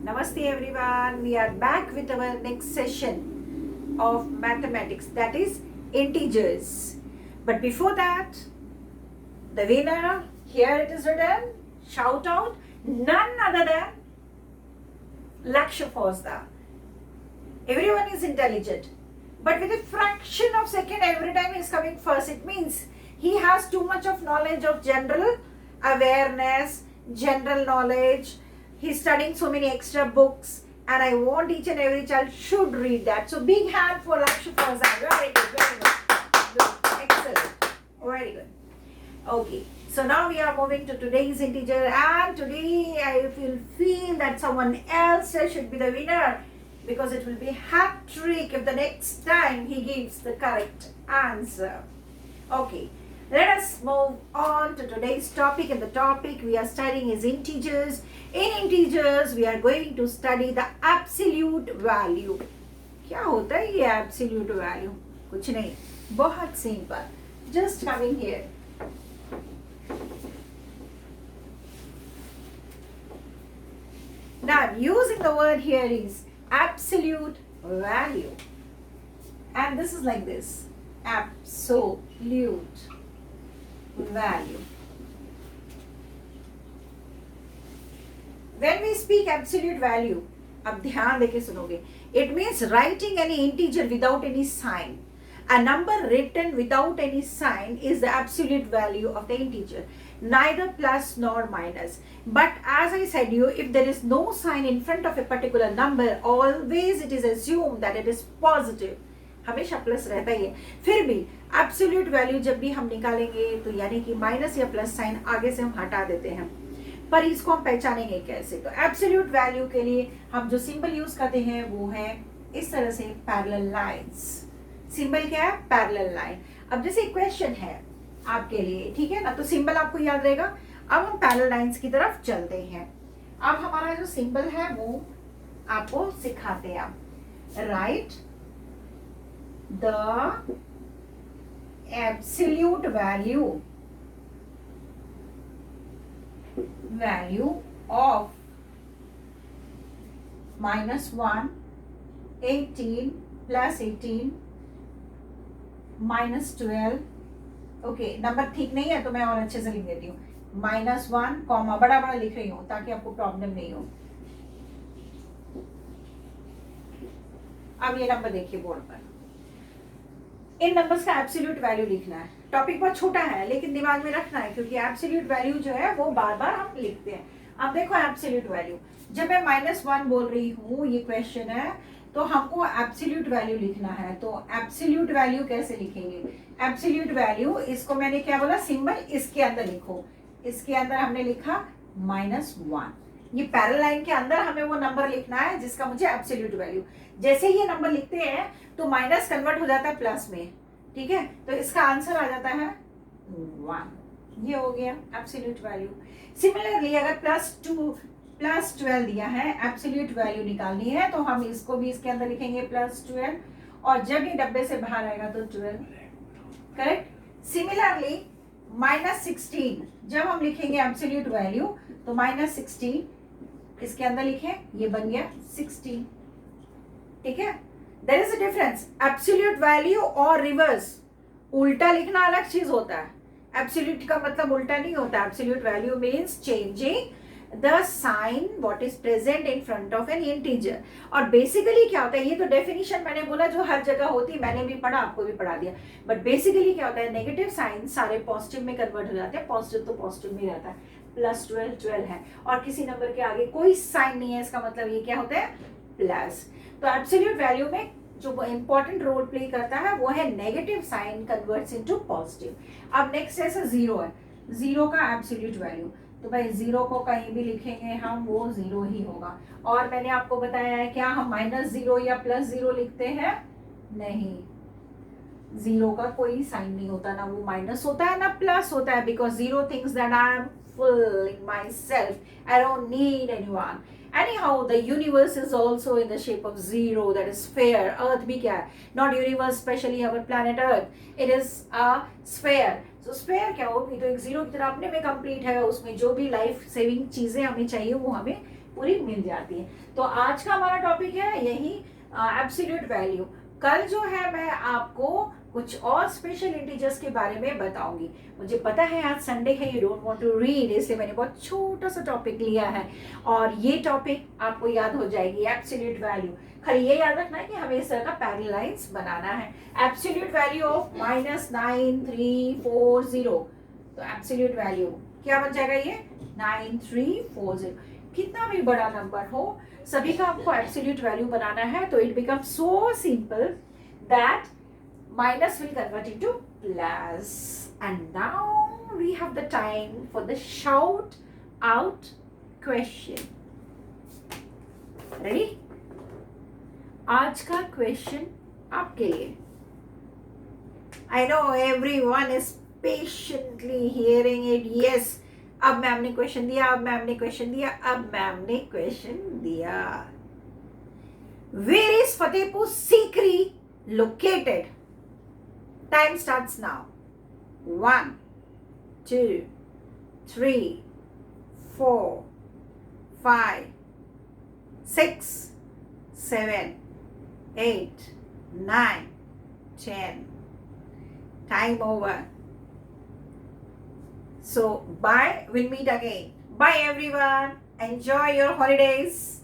Namaste everyone. We are back with our next session of mathematics, that is integers. But before that, the winner, here it is written, shout out, none other than Lakshya Fauzdar. Everyone is intelligent, but with a fraction of second every time he is coming first. It means he has too much of knowledge of general awareness, general knowledge. He's studying so many extra books, and I want each and every child should read that. So big hand for Lakshya Fauzdar. Very good, very good. Good. Excellent. Very good. Okay. So now we are moving to today's integer, and today I will feel that someone else should be the winner, because it will be hat trick if the next time he gives the correct answer. Okay, let us move on to today's topic, and the topic we are studying is integers. In integers we are going to study the absolute value. क्या होता है ये absolute value? कुछ नहीं, बहुत simple. Just coming here. Now I'm using the word here is absolute value, and this is like this, absolute value. When we speak absolute value, अब ध्यान देके सुनोगे, it means writing any integer without any sign. A number written without any sign is the absolute value of the integer, neither plus nor minus. But as I said you, if there is no sign in front of a particular number, always it is assumed that it is positive. हमेशा plus रहता ही है. फिर भी absolute value जब भी हम निकालेंगे तो यानी कि माइनस या प्लस साइन आगे से हम हटा देते हैं, पर इसको हम पहचानेंगे कैसे? तो एब्सोल्यूट वैल्यू के लिए हम जो सिंबल यूज करते हैं वो है इस तरह से पैरेलल लाइंस. सिंबल क्या है? Parallel line. अब जैसे क्वेश्चन है आपके लिए, ठीक है ना, तो सिंबल आपको याद रहेगा. अब हम पैरेलल लाइंस की तरफ चलते हैं. अब हमारा जो सिंबल है वो आपको सिखाते हैं. आप right the absolute value of -1, 18 plus 18 -12. Okay, number ठीक नहीं है तो मैं और अच्छे से लिख देती हूँ. -1 कॉमा बड़ा बड़ा लिख रही हूँ ताकि आपको प्रॉब्लम नहीं हो. अब ये नंबर देखिए बोर्ड पर. इन नंबर्स का एब्सोल्यूट वैल्यू लिखना है. टॉपिक बहुत छोटा है लेकिन दिमाग में रखना है, क्योंकि एब्सोल्यूट वैल्यू जो है वो बार बार हम लिखते हैं. अब देखो एब्सोल्यूट वैल्यू, जब मैं -1 बोल रही हूँ, ये क्वेश्चन है, तो हमको एब्सोल्यूट वैल्यू लिखना है. तो एब्सोल्यूट वैल्यू कैसे लिखेंगे? एब्सोल्यूट वैल्यू, इसको मैंने क्या बोला, सिंबल इसके अंदर लिखो. इसके अंदर हमने लिखा -1. ये पैरेलल लाइन के अंदर हमें वो नंबर लिखना है जिसका मुझे एब्सोल्यूट वैल्यू. जैसे ही ये नंबर लिखते हैं तो माइनस कन्वर्ट हो जाता है प्लस में, ठीक है. तो इसका आंसर आ जाता है 1. ये हो गया एब्सोल्यूट वैल्यू. सिमिलरली अगर +12 दिया है, एब्सोल्यूट वैल्यू निकालनी है, तो हम इसको भी इसके अंदर लिखेंगे +12, और जब ये डब्बे से बाहर आएगा तो 12. करेक्ट. सिमिलरली -16 जब हम लिखेंगे एब्सोल्यूट वैल्यू, तो -16 इसके अंदर लिखें, ये बन गया 16. ठीक है. There is a difference. Absolute value और रिवर्स, उल्टा लिखना अलग चीज होता है. एब्सोल्यूट का मतलब उल्टा नहीं होता. Absolute value means changing the sign what is present in front of an integer. और बेसिकली क्या होता है, ये तो डेफिनेशन मैंने बोला जो हर जगह होती है, मैंने भी पढ़ा, आपको भी पढ़ा दिया. बट बेसिकली क्या होता है, नेगेटिव साइन सारे पॉजिटिव में कन्वर्ट हो जाते हैं. पॉजिटिव तो पॉजिटिव में रहता है. +12 12 है और किसी नंबर के आगे कोई साइन नहीं है, इसका मतलब ये क्या होता है, प्लस. तो एब्सोल्यूट वैल्यू में जो इंपॉर्टेंट रोल प्ले करता है वो है negative sign converts into positive. अब नेक्स्ट ऐसा 0 है, 0 का एब्सोल्यूट वैल्यू, तो भाई 0 को कहीं भी लिखेंगे हम, वो 0 ही होगा. और मैंने आपको बताया है क्या हम -0 या +0 लिखते हैं? नहीं, 0 का कोई साइन नहीं होता, ना वो माइनस होता है ना प्लस होता है, because 0 thinks that I am full in myself. I don't need anyone. Anyhow, the universe is also in the shape of 0, that is sphere. Earth भी क्या है? Not universe, especially our planet Earth. It is a sphere. So sphere क्या होगी? तो एक 0 की तरह अपने में complete है. उसमें जो भी life saving चीजें हमें चाहिए वो हमें पूरी मिल जाती है। तो आज का हमारा टॉपिक है यही एब्सोल्यूट वैल्यू। कल जो है मैं आपको कुछ और स्पेशल इंटीजर्स के बारे में बताऊंगी। मुझे पता है आज संडे है, you don't want to read, इसलिए मैंने बहुत छोटा सा टॉपिक लिया है और ये टॉपिक आपको याद हो जाएगी, एब्सोल्यूट वैल्यू। खाली ये याद रखना है कि हमें इस तरह का पैरेलल लाइंस बनाना है। एब्सोल्यूट वैल्यू ऑफ -9340, तो एब्सोल्यूट वैल्यू क्या बन जाएगा ये 9340। कितना भी बड़ा नंबर हो, सभी का आपको एब्सोल्यूट वैल्यू बनाना है, तो it become so simple that minus will convert into plus. And now we have the time for the shout out question. Ready? आज का क्वेश्चन आपके लिए। I know everyone is patiently hearing it. Yes, अब ma'am ने question दिया, अब ma'am ने question दिया, अब मैम ने क्वेश्चन दिया। Where is Fatehpur Sikri located? Time starts now. 1, 2, 3, 4, 5, 6, 7, 8, 9, 10. Time over. So bye. We'll meet again. Bye everyone. Enjoy your holidays.